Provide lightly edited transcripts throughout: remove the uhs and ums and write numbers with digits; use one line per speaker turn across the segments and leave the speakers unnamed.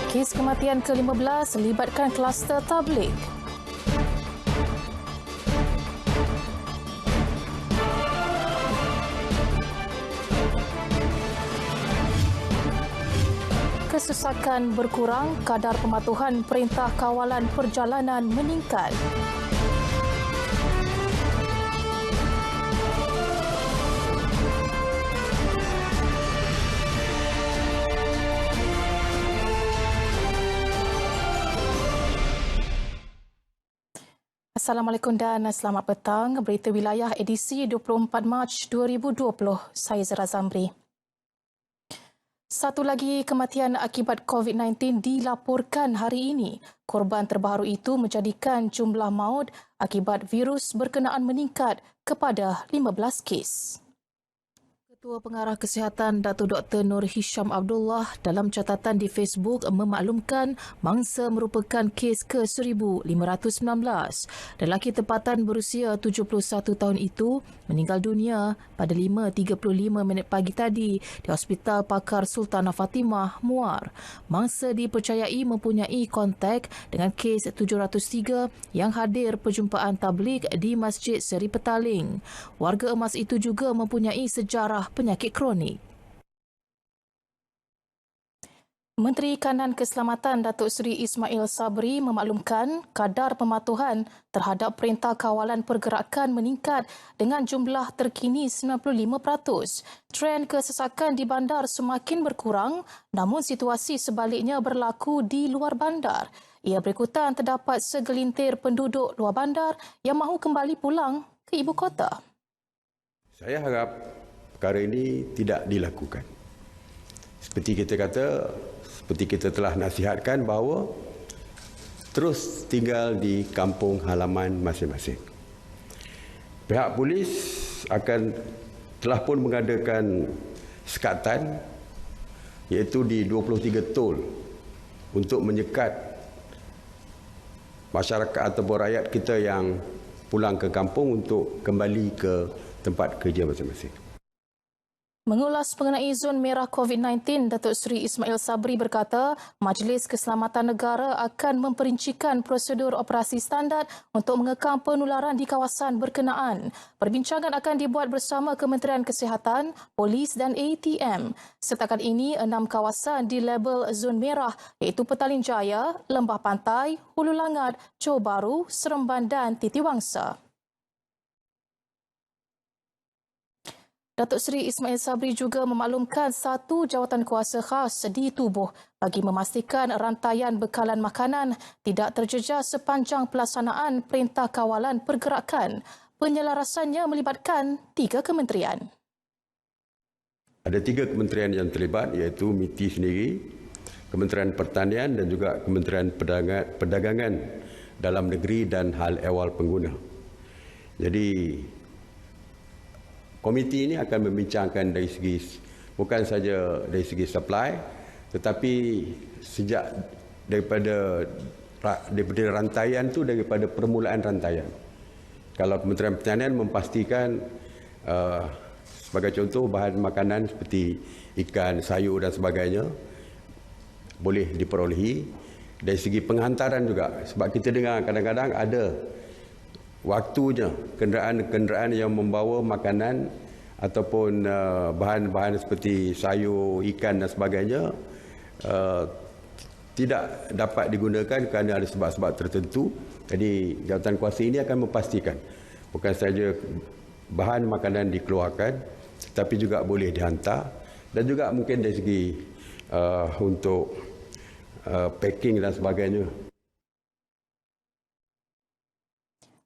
Kes kematian ke-15 libatkan kluster tabligh. Kesesakan berkurang, kadar pematuhan Perintah Kawalan Perjalanan meningkat. Assalamualaikum dan selamat petang. Berita wilayah edisi 24 Mac 2020. Saya Zara Zamri. Satu lagi kematian akibat COVID-19 dilaporkan hari ini. Korban terbaru itu menjadikan jumlah maut akibat virus berkenaan meningkat kepada 15 kes. Ketua Pengarah Kesihatan Datuk Dr. Nur Hisham Abdullah dalam catatan di Facebook memaklumkan mangsa merupakan kes ke-1519. Lelaki tempatan berusia 71 tahun itu meninggal dunia pada 5.35 pagi tadi di Hospital Pakar Sultanah Fatimah, Muar. Mangsa dipercayai mempunyai kontak dengan kes 703 yang hadir perjumpaan tabligh di Masjid Seri Petaling. Warga emas itu juga mempunyai sejarah penyakit kronik. Menteri Kanan Keselamatan Datuk Seri Ismail Sabri memaklumkan kadar pematuhan terhadap Perintah Kawalan Pergerakan meningkat dengan jumlah terkini 95%. Trend kesesakan di bandar semakin berkurang, namun situasi sebaliknya berlaku di luar bandar. Ia berikutan terdapat segelintir penduduk luar bandar yang mahu kembali pulang ke ibu kota.
Saya harap perkara ini tidak dilakukan. Seperti kita telah nasihatkan bahawa terus tinggal di kampung halaman masing-masing. Pihak polis telah pun mengadakan sekatan iaitu di 23 tol untuk menyekat masyarakat ataupun rakyat kita yang pulang ke kampung untuk kembali ke tempat kerja masing-masing.
Mengulas mengenai zon merah COVID-19, Datuk Seri Ismail Sabri berkata Majlis Keselamatan Negara akan memperincikan prosedur operasi standard untuk mengekang penularan di kawasan berkenaan. Perbincangan akan dibuat bersama Kementerian Kesihatan, Polis dan ATM. Setakat ini, 6 kawasan di label zon merah iaitu Petaling Jaya, Lembah Pantai, Hulu Langat, Johor Bahru, Seremban dan Titiwangsa. Datuk Seri Ismail Sabri juga memaklumkan satu jawatan kuasa khas ditubuh bagi memastikan rantaian bekalan makanan tidak terjejas sepanjang pelaksanaan Perintah Kawalan Pergerakan. Penyelarasannya melibatkan 3 kementerian.
Ada 3 kementerian yang terlibat iaitu MITI sendiri, Kementerian Pertanian dan juga Kementerian Perdagangan Dalam Negeri dan Hal Ehwal Pengguna. Jadi komiti ini akan membincangkan bukan saja dari segi supply, tetapi sejak daripada rantaian tu, daripada permulaan rantaian. Kalau Kementerian Pertanian memastikan sebagai contoh bahan makanan seperti ikan, sayur dan sebagainya boleh diperolehi. Dari segi penghantaran juga, sebab kita dengar kadang-kadang ada waktunya kenderaan-kenderaan yang membawa makanan ataupun bahan-bahan seperti sayur, ikan dan sebagainya tidak dapat digunakan kerana ada sebab-sebab tertentu. Jadi jawatan kuasa ini akan memastikan bukan saja bahan makanan dikeluarkan tetapi juga boleh dihantar dan juga mungkin dari segi untuk packing dan sebagainya.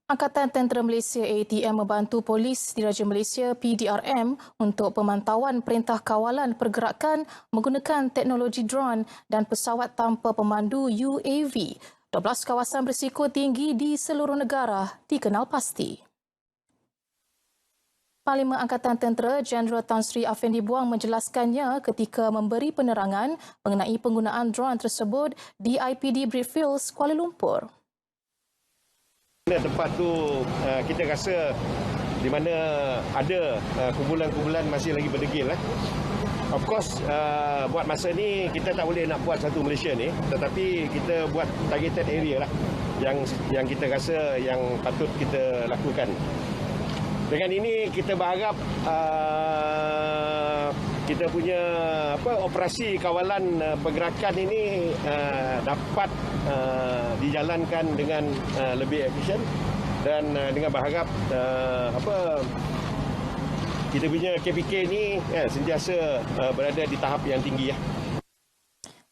Angkatan Tentera Malaysia ATM membantu Polis Diraja Malaysia PDRM untuk pemantauan Perintah Kawalan Pergerakan menggunakan teknologi drone dan pesawat tanpa pemandu UAV. 12 kawasan berisiko tinggi di seluruh negara dikenal pasti. Parlimen Angkatan Tentera Jeneral Tan Sri Afendi Buang menjelaskannya ketika memberi penerangan mengenai penggunaan drone tersebut di IPD Brickfields, Kuala Lumpur.
Tempat tu kita rasa di mana ada kumpulan-kumpulan masih lagi berdegil. Of course, buat masa ni kita tak boleh nak buat satu Malaysia ni, tetapi kita buat targeted area lah yang kita rasa yang patut kita lakukan. Dengan ini kita berharap kita punya operasi kawalan pergerakan ini dapat dijalankan dengan lebih efisien dan dengan berharap kita punya KPK ni sentiasa berada di tahap yang tinggi ya.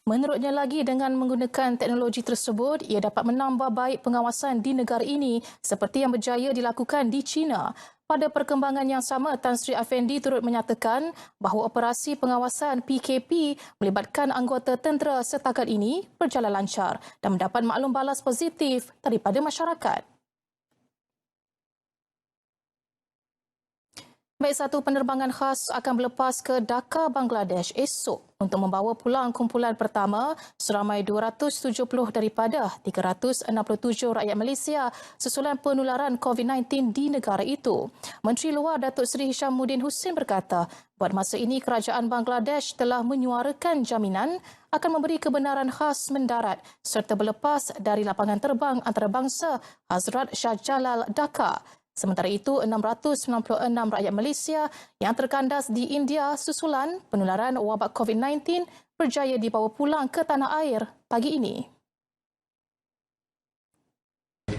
Menurutnya lagi, dengan menggunakan teknologi tersebut, ia dapat menambah baik pengawasan di negara ini seperti yang berjaya dilakukan di China. Pada perkembangan yang sama, Tan Sri Afendi turut menyatakan bahawa operasi pengawasan PKP melibatkan anggota tentera setakat ini berjalan lancar dan mendapat maklum balas positif daripada masyarakat. Baik, satu penerbangan khas akan berlepas ke Dhaka, Bangladesh esok untuk membawa pulang kumpulan pertama seramai 270 daripada 367 rakyat Malaysia susulan penularan COVID-19 di negara itu. Menteri Luar Datuk Seri Hishamuddin Hussein berkata, buat masa ini kerajaan Bangladesh telah menyuarakan jaminan akan memberi kebenaran khas mendarat serta berlepas dari lapangan terbang antarabangsa Hazrat Shah Jalal, Dhaka. Sementara itu, 696 rakyat Malaysia yang terkandas di India susulan penularan wabak COVID-19 berjaya dibawa pulang ke tanah air pagi ini.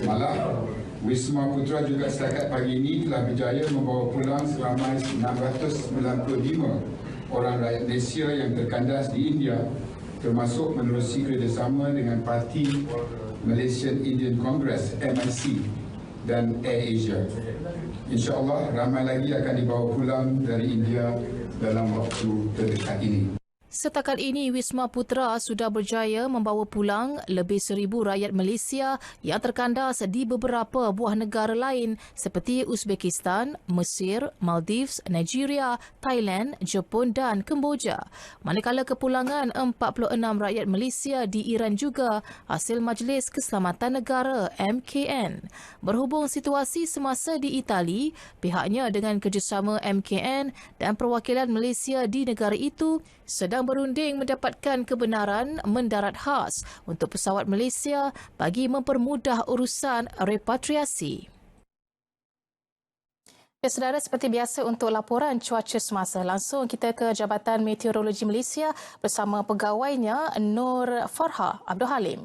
Malah, Wisma Putra juga setakat pagi ini telah berjaya membawa pulang seramai 695 orang rakyat Malaysia yang terkandas di India, termasuk menerusi kerjasama dengan Parti Malaysian Indian Congress MIC dan Air Asia. InsyaAllah ramai lagi akan dibawa pulang dari India dalam waktu terdekat ini.
Setakat ini, Wisma Putra sudah berjaya membawa pulang lebih 1,000 rakyat Malaysia yang terkandas di beberapa buah negara lain seperti Uzbekistan, Mesir, Maldives, Nigeria, Thailand, Jepun dan Kemboja. Manakala kepulangan 46 rakyat Malaysia di Iran juga hasil Majlis Keselamatan Negara MKN. Berhubung situasi semasa di Itali, pihaknya dengan kerjasama MKN dan perwakilan Malaysia di negara itu sedang berunding mendapatkan kebenaran mendarat khas untuk pesawat Malaysia bagi mempermudah urusan repatriasi. Ya, saudara, seperti biasa untuk laporan cuaca semasa, langsung kita ke Jabatan Meteorologi Malaysia bersama pegawainya Nur Farha Abdul Halim.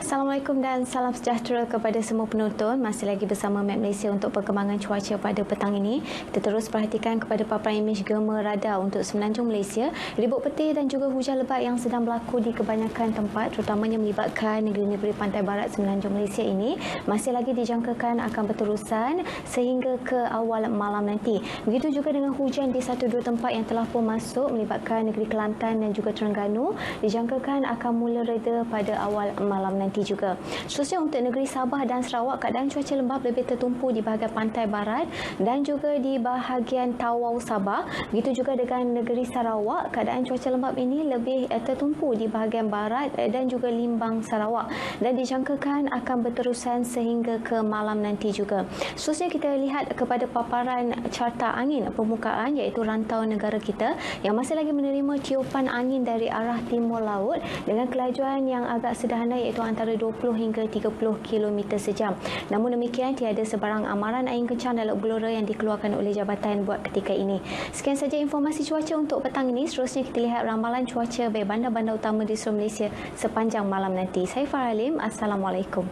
Assalamualaikum dan salam sejahtera kepada semua penonton. Masih lagi bersama Map Malaysia untuk perkembangan cuaca pada petang ini. Kita terus perhatikan kepada paparan imej gema radar untuk semenanjung Malaysia, ribut petir dan juga hujan lebat yang sedang berlaku di kebanyakan tempat, terutamanya melibatkan negeri-negeri pantai barat semenanjung Malaysia ini, masih lagi dijangkakan akan berterusan sehingga ke awal malam nanti. Begitu juga dengan hujan di 1-2 tempat yang telah pun masuk melibatkan negeri Kelantan dan juga Terengganu, dijangkakan akan mula reda pada awal malam nanti juga. Seterusnya untuk negeri Sabah dan Sarawak, keadaan cuaca lembap lebih tertumpu di bahagian pantai barat dan juga di bahagian Tawau Sabah. Begitu juga dengan negeri Sarawak, keadaan cuaca lembap ini lebih tertumpu di bahagian barat dan juga Limbang Sarawak dan dijangkakan akan berterusan sehingga ke malam nanti juga. Seterusnya kita lihat kepada paparan carta angin permukaan, iaitu rantau negara kita yang masih lagi menerima tiupan angin dari arah timur laut dengan kelajuan yang agak sederhana, iaitu antara 20 hingga 30 km sejam. Namun demikian, tiada sebarang amaran angin kencang dan laut gelora yang dikeluarkan oleh jabatan buat ketika ini. Sekian saja informasi cuaca untuk petang ini. Seterusnya kita lihat ramalan cuaca bagi bandar-bandar utama di seluruh Malaysia sepanjang malam nanti. Saya Farah Halim. Assalamualaikum.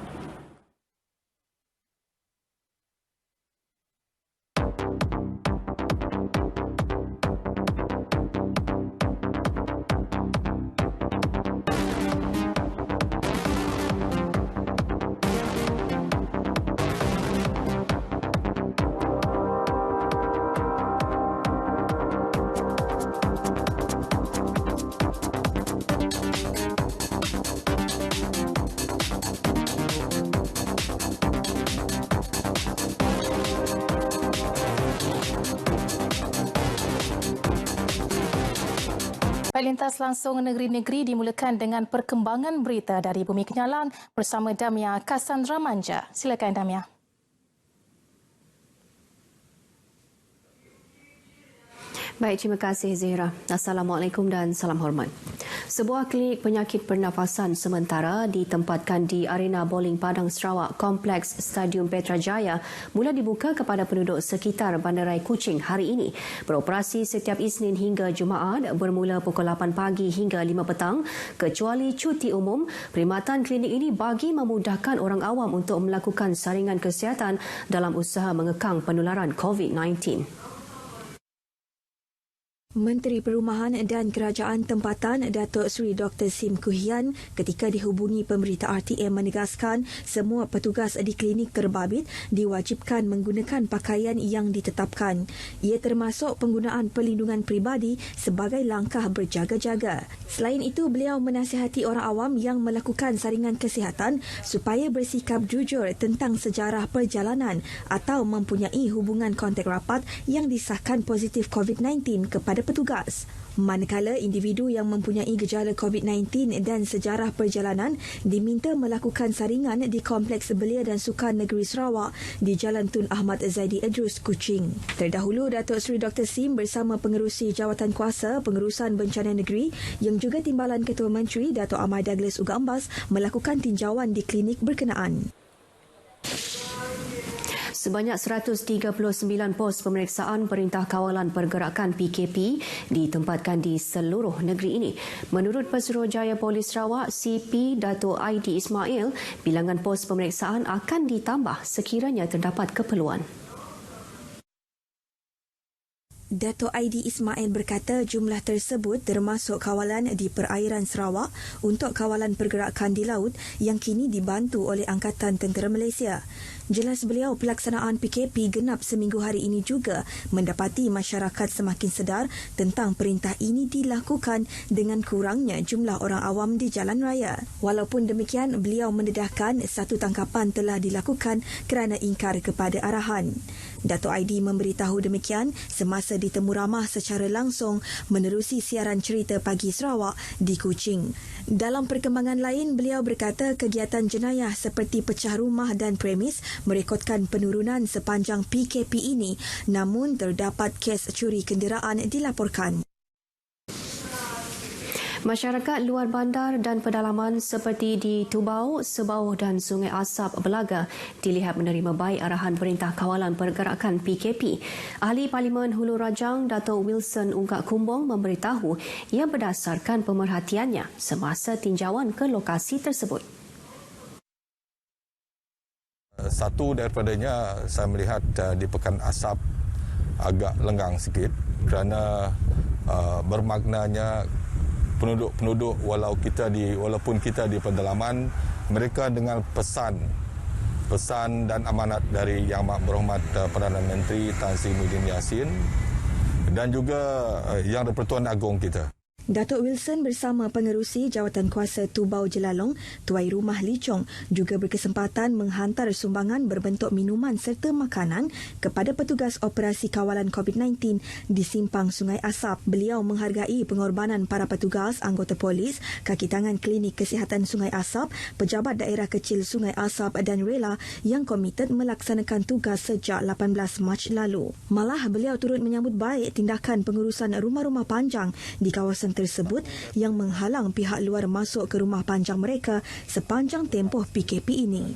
Lintas langsung negeri-negeri dimulakan dengan perkembangan berita dari Bumi Kenyalang bersama Damia Cassandra Manja. Silakan Damia.
Baik, terima kasih Zahira. Assalamualaikum dan salam hormat. Sebuah klinik penyakit pernafasan sementara ditempatkan di Arena Bowling Padang Sarawak Kompleks Stadium Petrajaya mula dibuka kepada penduduk sekitar Bandaraya Kuching hari ini. Beroperasi setiap Isnin hingga Jumaat bermula pukul 8 pagi hingga 5 petang. Kecuali cuti umum, perkhidmatan klinik ini bagi memudahkan orang awam untuk melakukan saringan kesihatan dalam usaha mengekang penularan COVID-19.
Menteri Perumahan dan Kerajaan Tempatan Datuk Seri Dr. Sim Kuhian ketika dihubungi pemberita RTM menegaskan semua petugas di klinik terbabit diwajibkan menggunakan pakaian yang ditetapkan. Ia termasuk penggunaan perlindungan peribadi sebagai langkah berjaga-jaga. Selain itu, beliau menasihati orang awam yang melakukan saringan kesihatan supaya bersikap jujur tentang sejarah perjalanan atau mempunyai hubungan kontak rapat yang disahkan positif COVID-19 kepada petugas. Manakala individu yang mempunyai gejala COVID-19 dan sejarah perjalanan diminta melakukan saringan di Kompleks Belia dan Sukan Negeri Sarawak di Jalan Tun Ahmad Zaidi Idrus, Kuching. Terdahulu, Datuk Seri Dr. Sim bersama pengerusi Jawatan Kuasa Pengurusan Bencana Negeri yang juga Timbalan Ketua Menteri Datuk Ahmad Douglas Ugambas melakukan tinjauan di klinik berkenaan.
Sebanyak 139 pos pemeriksaan Perintah Kawalan Pergerakan PKP ditempatkan di seluruh negeri ini. Menurut Pesuruhjaya Polis Sarawak, CP Dato' Aidi Ismail, bilangan pos pemeriksaan akan ditambah sekiranya terdapat keperluan.
Dato' Aidi Ismail berkata jumlah tersebut termasuk kawalan di perairan Sarawak untuk kawalan pergerakan di laut yang kini dibantu oleh Angkatan Tentera Malaysia. Jelas beliau, pelaksanaan PKP genap seminggu hari ini juga mendapati masyarakat semakin sedar tentang perintah ini dilakukan dengan kurangnya jumlah orang awam di jalan raya. Walaupun demikian, beliau mendedahkan satu tangkapan telah dilakukan kerana ingkar kepada arahan. Dato' Aidi memberitahu demikian semasa ditemu ramah secara langsung menerusi siaran cerita Pagi Sarawak di Kuching. Dalam perkembangan lain, beliau berkata kegiatan jenayah seperti pecah rumah dan premis merekodkan penurunan sepanjang PKP ini, namun terdapat kes curi kenderaan dilaporkan.
Masyarakat luar bandar dan pedalaman seperti di Tubau, Sebau dan Sungai Asap, Belaga dilihat menerima baik arahan Perintah Kawalan Pergerakan PKP. Ahli Parlimen Hulu Rajang Dato' Wilson Unggak Kumbong memberitahu ia berdasarkan pemerhatiannya semasa tinjauan ke lokasi tersebut.
Satu daripadanya saya melihat di Pekan Asap agak lenggang sikit kerana bermaknanya penduduk-penduduk walaupun kita di pedalaman, mereka dengan pesan dan amanat dari Yang Amat Berhormat Perdana Menteri Tan Sri Muhyiddin Yassin dan juga Yang di-Pertuan Agong kita.
Datuk Wilson bersama pengerusi Jawatan Kuasa Tubau Jelalong, Tuai Rumah Licong juga berkesempatan menghantar sumbangan berbentuk minuman serta makanan kepada petugas operasi kawalan COVID-19 di Simpang Sungai Asap. Beliau menghargai pengorbanan para petugas, anggota polis, kaki tangan Klinik Kesihatan Sungai Asap, pejabat daerah kecil Sungai Asap dan rela yang komited melaksanakan tugas sejak 18 Mac lalu. Malah beliau turut menyambut baik tindakan pengurusan rumah-rumah panjang di kawasan tersebut yang menghalang pihak luar masuk ke rumah panjang mereka sepanjang tempoh PKP ini.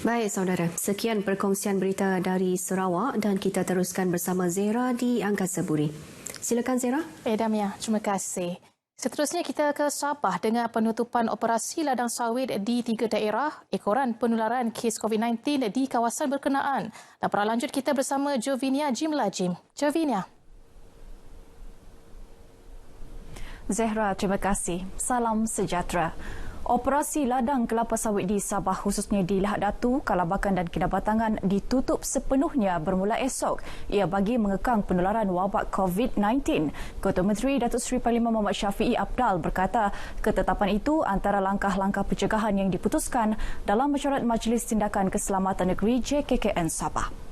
Baik saudara, sekian perkongsian berita dari Sarawak dan kita teruskan bersama Zahira di Angkasa Puri. Silakan Zahira.
Damia, terima kasih. Seterusnya kita ke Sabah dengan penutupan operasi ladang sawit di 3 daerah, ekoran penularan kes COVID-19 di kawasan berkenaan. Laporan lanjut kita bersama Jovinia Jimlajim. Jovinia.
Zahra, terima kasih. Salam sejahtera. Operasi ladang kelapa sawit di Sabah khususnya di Lahad Datu, Kalabakan dan Kinabatangan ditutup sepenuhnya bermula esok. Ia bagi mengekang penularan wabak COVID-19. Ketua Menteri Datuk Seri Parlimen Muhammad Syafiee Apdal berkata ketetapan itu antara langkah-langkah pencegahan yang diputuskan dalam mesyuarat Majlis Tindakan Keselamatan Negeri JKKN Sabah.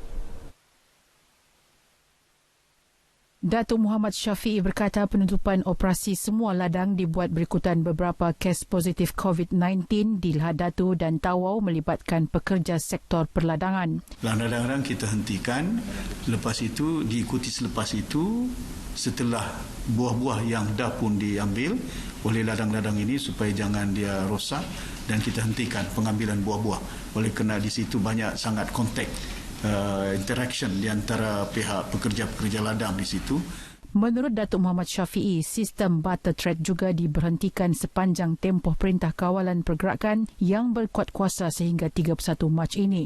Datuk Muhammad Syafiee berkata penutupan operasi semua ladang dibuat berikutan beberapa kes positif COVID-19 di Lahad Datu dan Tawau melibatkan pekerja sektor perladangan.
Ladang-ladang kita hentikan, lepas itu diikuti selepas itu setelah buah-buah yang dah pun diambil oleh ladang-ladang ini supaya jangan dia rosak dan kita hentikan pengambilan buah-buah. Oleh kerana di situ banyak sangat kontak. Interaction di antara pihak pekerja-pekerja ladang di situ.
Menurut Datuk Muhammad Syafiee, sistem barter trade juga diberhentikan sepanjang tempoh Perintah Kawalan Pergerakan yang berkuat kuasa sehingga 31 Mac ini.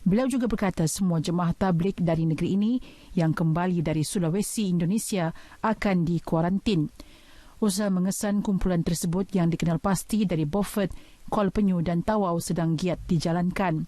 Beliau juga berkata semua jemaah tabligh dari negeri ini yang kembali dari Sulawesi, Indonesia akan dikuarantin. Usaha mengesan kumpulan tersebut yang dikenal pasti dari Beaufort, Kuala Penyu dan Tawau sedang giat dijalankan.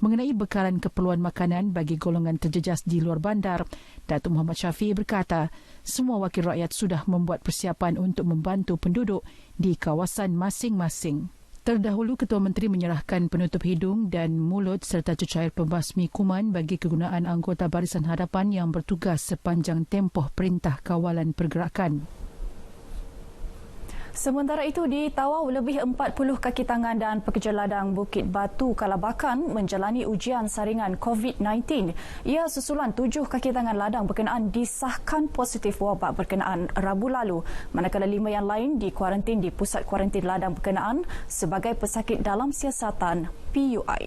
Mengenai bekalan keperluan makanan bagi golongan terjejas di luar bandar, Datuk Muhammad Syafiee berkata semua wakil rakyat sudah membuat persiapan untuk membantu penduduk di kawasan masing-masing. Terdahulu, Ketua Menteri menyerahkan penutup hidung dan mulut serta cecair pembasmi kuman bagi kegunaan anggota Barisan Hadapan yang bertugas sepanjang tempoh Perintah Kawalan Pergerakan.
Sementara itu, di Tawau, lebih 40 kaki tangan dan pekerja ladang Bukit Batu Kalabakan menjalani ujian saringan COVID-19. Ia susulan 7 kaki tangan ladang berkenaan disahkan positif wabak berkenaan Rabu lalu, manakala 5 yang lain dikuarantin di Pusat Kuarantin Ladang berkenaan sebagai pesakit dalam siasatan PUI.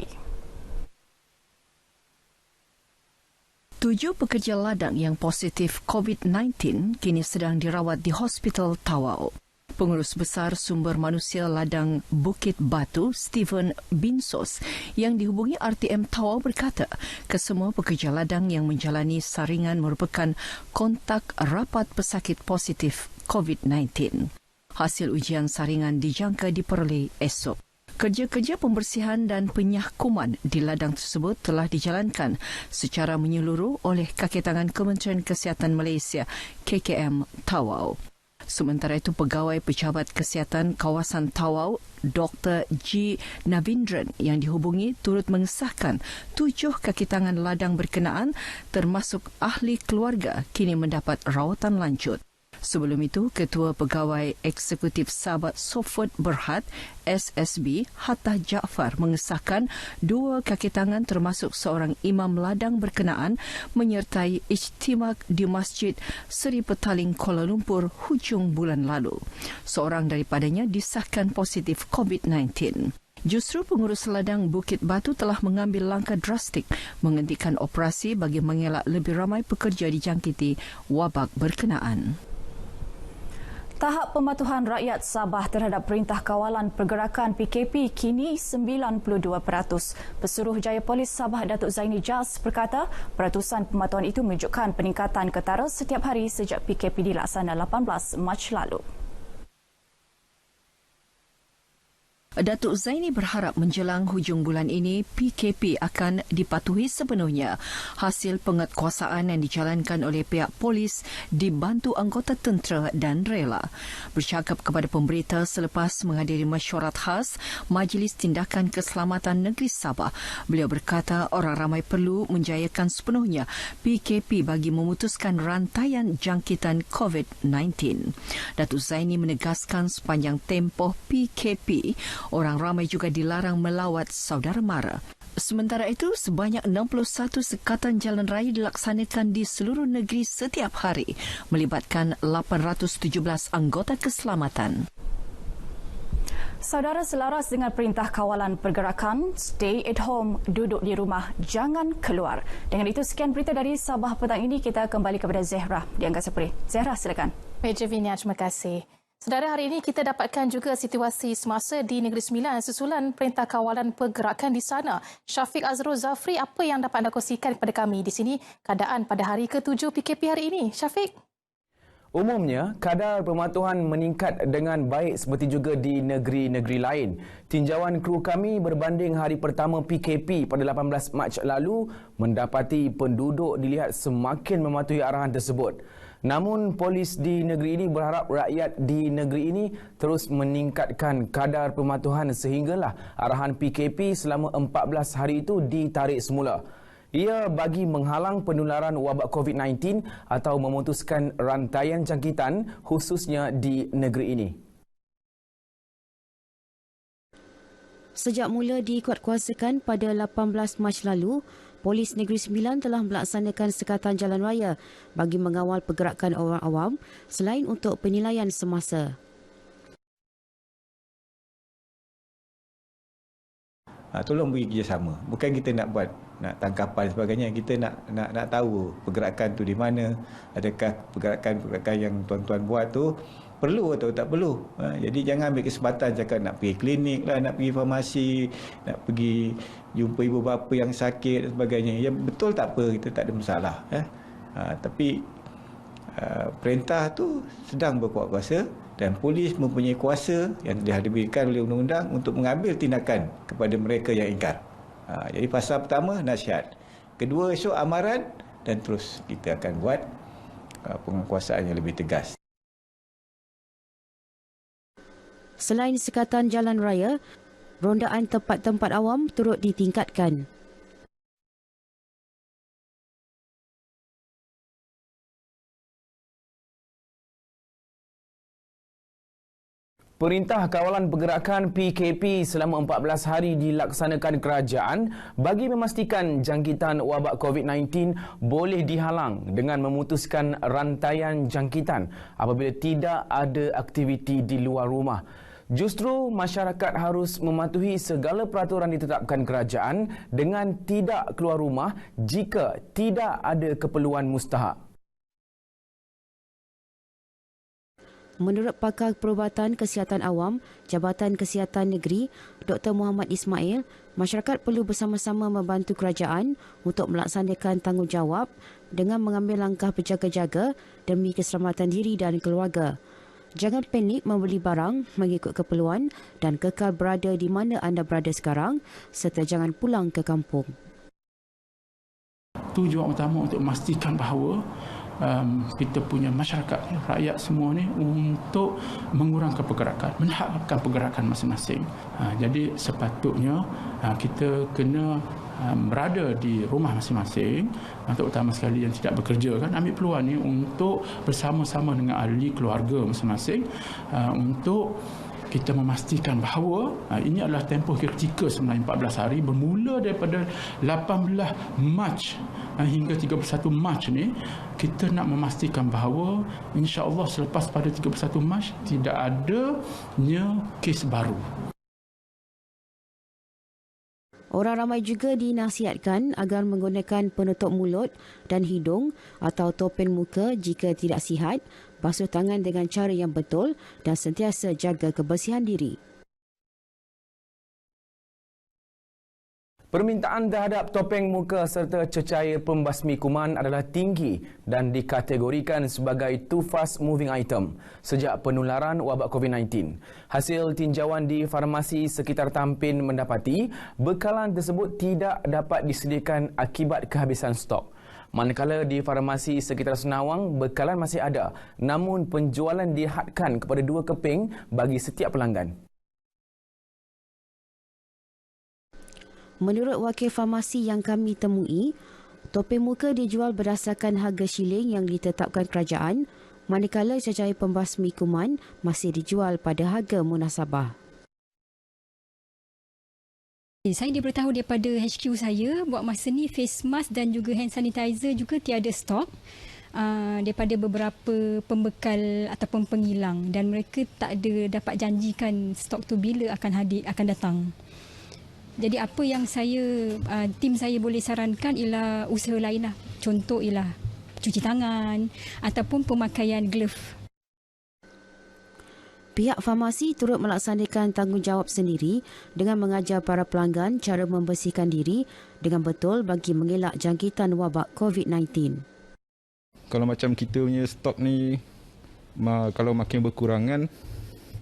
7 pekerja ladang yang positif COVID-19 kini sedang dirawat di Hospital Tawau. Pengurus Besar Sumber Manusia Ladang Bukit Batu, Stephen Binsos, yang dihubungi RTM Tawau berkata kesemua pekerja ladang yang menjalani saringan merupakan kontak rapat pesakit positif COVID-19. Hasil ujian saringan dijangka diperoleh esok. Kerja-kerja pembersihan dan penyahkuman di ladang tersebut telah dijalankan secara menyeluruh oleh kaki tangan Kementerian Kesihatan Malaysia, KKM Tawau. Sementara itu, Pegawai Pejabat Kesihatan Kawasan Tawau, Dr. G. Navindran yang dihubungi turut mengesahkan 7 kaki tangan ladang berkenaan termasuk ahli keluarga kini mendapat rawatan lanjut. Sebelum itu, Ketua Pegawai Eksekutif Sahabat Sofort Berhad, SSB, Hatta Jaafar mengesahkan 2 kaki tangan termasuk seorang imam ladang berkenaan menyertai ijtimak di Masjid Seri Petaling Kuala Lumpur hujung bulan lalu. Seorang daripadanya disahkan positif COVID-19. Justru pengurus ladang Bukit Batu telah mengambil langkah drastik menghentikan operasi bagi mengelak lebih ramai pekerja dijangkiti wabak berkenaan.
Tahap pematuhan rakyat Sabah terhadap Perintah Kawalan Pergerakan PKP kini 92%. Pesuruh Jaya Polis Sabah Datuk Zaini Jas berkata peratusan pematuhan itu menunjukkan peningkatan ketara setiap hari sejak PKP dilaksana 18 Mac lalu.
Datuk Zaini berharap menjelang hujung bulan ini PKP akan dipatuhi sepenuhnya. Hasil penguatkuasaan yang dijalankan oleh pihak polis dibantu anggota tentera dan rela. Bercakap kepada pemberita selepas menghadiri mesyuarat khas Majlis Tindakan Keselamatan Negeri Sabah, beliau berkata orang ramai perlu menjayakan sepenuhnya PKP bagi memutuskan rantaian jangkitan COVID-19. Datuk Zaini menegaskan sepanjang tempoh PKP, orang ramai juga dilarang melawat saudara mara. Sementara itu, sebanyak 61 sekatan jalan raya dilaksanakan di seluruh negeri setiap hari, melibatkan 817 anggota keselamatan.
Saudara, selaras dengan Perintah Kawalan Pergerakan, stay at home, duduk di rumah, jangan keluar. Dengan itu, sekian berita dari Sabah petang ini. Kita kembali kepada Zehra di Angkasa Puri. Zehra, silakan.
Baik, Javinia, terima kasih. Saudara, hari ini kita dapatkan juga situasi semasa di Negeri Sembilan susulan Perintah Kawalan Pergerakan di sana. Syafiq Azrul Zafri, apa yang dapat anda kongsikan kepada kami di sini keadaan pada hari ke-7 PKP hari ini? Syafiq?
Umumnya, kadar pematuhan meningkat dengan baik seperti juga di negeri-negeri lain. Tinjauan kru kami berbanding hari pertama PKP pada 18 Mac lalu mendapati penduduk dilihat semakin mematuhi arahan tersebut. Namun, polis di negeri ini berharap rakyat di negeri ini terus meningkatkan kadar pematuhan sehinggalah arahan PKP selama 14 hari itu ditarik semula. Ia bagi menghalang penularan wabak COVID-19 atau memutuskan rantaian jangkitan khususnya di negeri ini.
Sejak mula dikuatkuasakan pada 18 Mac lalu, Polis Negeri Sembilan telah melaksanakan sekatan jalan raya bagi mengawal pergerakan orang awam selain untuk penilaian semasa.
Tolong beri kerjasama. Bukan kita nak buat nak tangkapan sebagainya, kita nak tahu pergerakan tu di mana, adakah pergerakan yang tuan-tuan buat tu perlu atau tak perlu. Jadi jangan ambil kesempatan cakap nak pergi klinik lah, nak pergi farmasi, nak pergi jumpa ibu bapa yang sakit dan sebagainya. Ya betul tak apa, kita tak ada masalah. Tapi perintah tu sedang berkuat kuasa dan polis mempunyai kuasa yang diberikan oleh undang-undang untuk mengambil tindakan kepada mereka yang ingkar. Jadi pasal pertama nasihat, kedua esok amaran dan terus kita akan buat penguasaan yang lebih tegas.
Selain sekatan jalan raya, rondaan tempat-tempat awam turut ditingkatkan.
Perintah Kawalan Pergerakan PKP selama 14 hari dilaksanakan kerajaan bagi memastikan jangkitan wabak COVID-19 boleh dihalang dengan memutuskan rantaian jangkitan apabila tidak ada aktiviti di luar rumah. Justru masyarakat harus mematuhi segala peraturan ditetapkan kerajaan dengan tidak keluar rumah jika tidak ada keperluan mustahak.
Menurut pakar Perubatan Kesihatan Awam, Jabatan Kesihatan Negeri, Dr. Muhammad Ismail, masyarakat perlu bersama-sama membantu kerajaan untuk melaksanakan tanggungjawab dengan mengambil langkah berjaga-jaga demi keselamatan diri dan keluarga. Jangan panik membeli barang mengikut keperluan dan kekal berada di mana anda berada sekarang serta jangan pulang ke kampung.
Tujuan utama untuk memastikan bahawa kita punya masyarakat, rakyat semua ni untuk mengurangkan pergerakan, menghadapkan pergerakan masing-masing. Jadi sepatutnya kita kena berada di rumah masing-masing, terutama sekali yang tidak bekerja, kan, ambil peluang ni untuk bersama-sama dengan ahli keluarga masing-masing untuk kita memastikan bahawa ini adalah tempoh kritikal sebenarnya 14 hari bermula daripada 18 Mac hingga 31 Mac ni. Kita nak memastikan bahawa insya-Allah selepas pada 31 Mac tidak adanya kes baru.
Orang ramai juga dinasihatkan agar menggunakan penutup mulut dan hidung atau topeng muka jika tidak sihat, basuh tangan dengan cara yang betul dan sentiasa jaga kebersihan diri.
Permintaan terhadap topeng muka serta cecair pembasmi kuman adalah tinggi dan dikategorikan sebagai too fast moving item sejak penularan wabak COVID-19. Hasil tinjauan di farmasi sekitar Tampin mendapati bekalan tersebut tidak dapat disediakan akibat kehabisan stok. Manakala di farmasi sekitar Senawang, bekalan masih ada namun penjualan dihadkan kepada 2 keping bagi setiap pelanggan.
Menurut wakil farmasi yang kami temui, topeng muka dijual berdasarkan harga shilling yang ditetapkan kerajaan, manakala cecair pembasmi kuman masih dijual pada harga munasabah.
Saya diberitahu daripada HQ saya buat masa ni face mask dan juga hand sanitizer juga tiada stok daripada beberapa pembekal ataupun pengilang dan mereka tak ada dapat janjikan stok tu bila akan datang. Jadi apa yang tim saya boleh sarankan ialah usaha lain lah. Contoh ialah cuci tangan ataupun pemakaian glove.
Pihak farmasi turut melaksanakan tanggungjawab sendiri dengan mengajar para pelanggan cara membersihkan diri dengan betul bagi mengelak jangkitan wabak COVID-19.
Kalau macam kita punya stok ni, kalau makin berkurangan,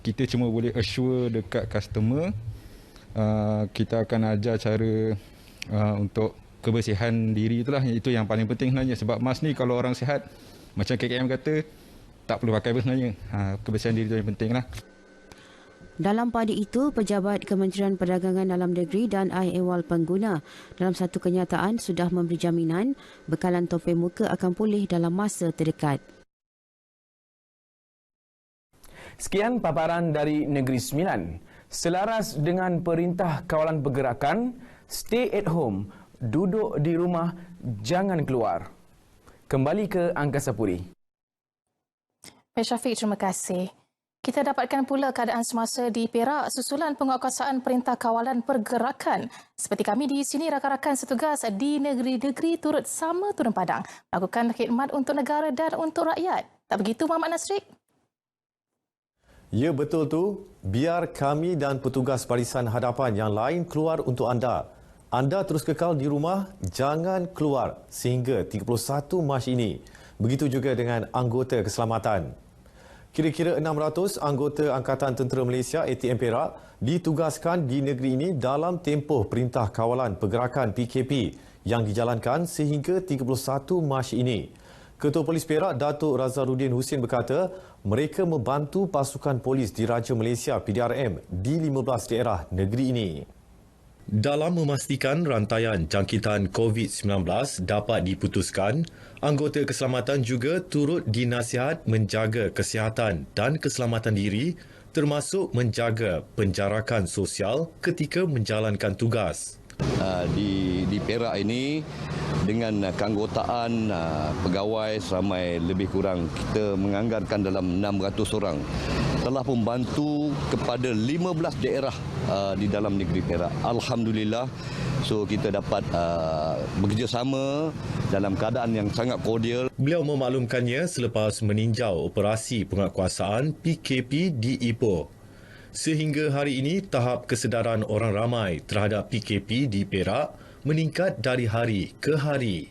kita cuma boleh assure dekat customer. Kita akan ajar cara untuk kebersihan diri itulah, itu yang paling penting sebenarnya. Sebab mask ni kalau orang sihat, macam KKM kata, tak perlu pakai pun sebenarnya. Kebersihan diri itu yang penting lah.
Dalam pada itu, pejabat Kementerian Perdagangan Dalam Negeri dan Ehwal Pengguna dalam satu kenyataan sudah memberi jaminan bekalan topeng muka akan pulih dalam masa terdekat.
Sekian paparan dari Negeri Sembilan. Selaras dengan Perintah Kawalan Pergerakan, stay at home, duduk di rumah, jangan keluar. Kembali ke Angkasa Puri.
Baik Syafiq, terima kasih. Kita dapatkan pula keadaan semasa di Perak susulan penguatkuasaan Perintah Kawalan Pergerakan. Seperti kami di sini, rakan-rakan setugas di negeri-negeri turut sama turun padang melakukan khidmat untuk negara dan untuk rakyat. Tak begitu, Muhammad Nasrik?
Ya, betul tu. Biar kami dan petugas barisan hadapan yang lain keluar untuk anda. Anda terus kekal di rumah, jangan keluar sehingga 31 Mac ini. Begitu juga dengan anggota keselamatan. Kira-kira 600 anggota Angkatan Tentera Malaysia ATM Perak ditugaskan di negeri ini dalam tempoh Perintah Kawalan Pergerakan PKP yang dijalankan sehingga 31 Mac ini. Ketua Polis Perak Datuk Razarudin Husin berkata mereka membantu pasukan polis Diraja Malaysia PDRM di 15 daerah negeri ini.
Dalam memastikan rantaian jangkitan COVID-19 dapat diputuskan, anggota keselamatan juga turut dinasihat menjaga kesihatan dan keselamatan diri termasuk menjaga penjarakan sosial ketika menjalankan tugas.
Di Perak ini dengan keanggotaan pegawai seramai lebih kurang kita menganggarkan dalam 600 orang telah membantu kepada 15 daerah di dalam negeri Perak. Alhamdulillah, so kita dapat bekerjasama dalam keadaan yang sangat kordial.
Beliau memaklumkannya selepas meninjau operasi penguatkuasaan PKP di Ipoh. Sehingga hari ini, tahap kesedaran orang ramai terhadap PKP di Perak meningkat dari hari ke hari.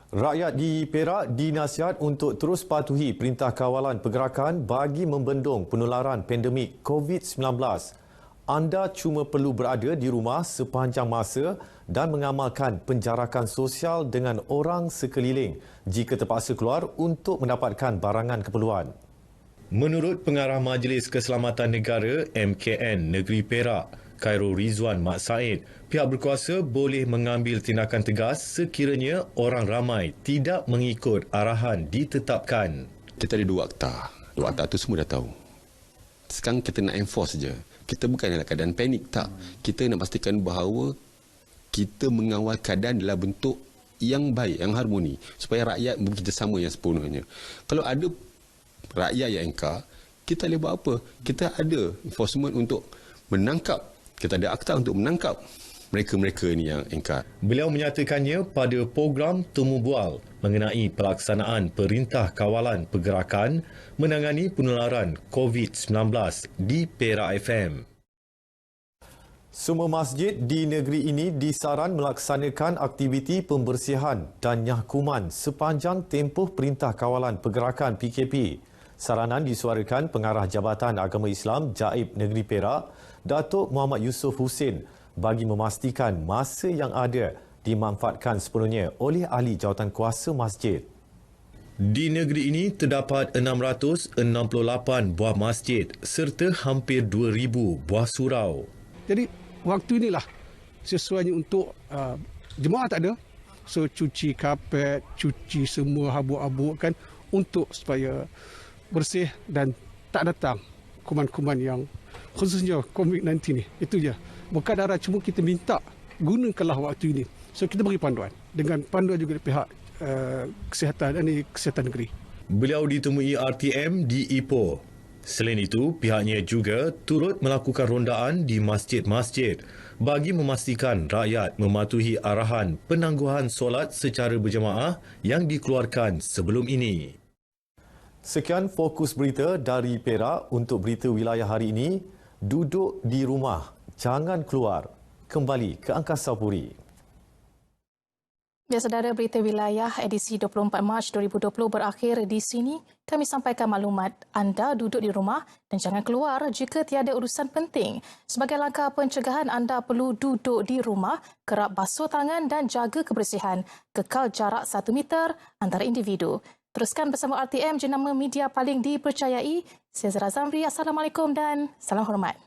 Rakyat di Perak dinasihat untuk terus patuhi Perintah Kawalan Pergerakan bagi membendung penularan pandemik COVID-19. Anda cuma perlu berada di rumah sepanjang masa dan mengamalkan penjarakan sosial dengan orang sekeliling jika terpaksa keluar untuk mendapatkan barangan keperluan.
Menurut Pengarah Majlis Keselamatan Negara MKN Negeri Perak, Khairul Rizwan Mat Said, pihak berkuasa boleh mengambil tindakan tegas sekiranya orang ramai tidak mengikut arahan ditetapkan.
Kita ada 2 akta. 2 akta itu semua dah tahu. Sekarang kita nak enforce saja. Kita bukan dalam keadaan panik, tak. Kita nak pastikan bahawa kita mengawal keadaan dalam bentuk yang baik, yang harmoni, supaya rakyat bekerjasama yang sepenuhnya. Kalau ada rakyat yang engkar, kita boleh buat apa? Kita ada enforcement untuk menangkap. Kita ada akta untuk menangkap mereka-mereka ini yang engkar.
Beliau menyatakannya pada program Temu Bual mengenai pelaksanaan Perintah Kawalan Pergerakan menangani penularan COVID-19 di Perak FM.
Semua masjid di negeri ini disaran melaksanakan aktiviti pembersihan dan nyahkuman sepanjang tempoh Perintah Kawalan Pergerakan PKP. Saranan disuarakan Pengarah Jabatan Agama Islam Jaib Negeri Perak, Datuk Muhammad Yusof Husin bagi memastikan masa yang ada dimanfaatkan sepenuhnya oleh ahli jawatankuasa masjid.
Di negeri ini terdapat 668 buah masjid serta hampir 2,000 buah surau.
Jadi waktu inilah sesuainya untuk jemaah tak ada. So cuci kapet, cuci semua habuk-habuk kan untuk supaya bersih dan tak datang kuman-kuman yang khususnya COVID-19 ni. Itu je. Bukan darah, cuma kita minta gunakanlah waktu ini. So kita beri panduan dengan panduan juga dari pihak kesihatan negeri.
Beliau ditemui RTM di Ipoh. Selain itu, pihaknya juga turut melakukan rondaan di masjid-masjid bagi memastikan rakyat mematuhi arahan penangguhan solat secara berjemaah yang dikeluarkan sebelum ini.
Sekian fokus berita dari Perak untuk berita wilayah hari ini. Duduk di rumah, jangan keluar. Kembali ke Angkasa Puri.
Ya, saudara, berita wilayah edisi 24 Mac 2020 berakhir di sini. Kami sampaikan maklumat anda duduk di rumah dan jangan keluar jika tiada urusan penting. Sebagai langkah pencegahan, anda perlu duduk di rumah, kerap basuh tangan dan jaga kebersihan. Kekal jarak 1 meter antara individu. Teruskan bersama RTM, jenama media paling dipercayai. Saya Zara Zamri. Assalamualaikum dan salam hormat.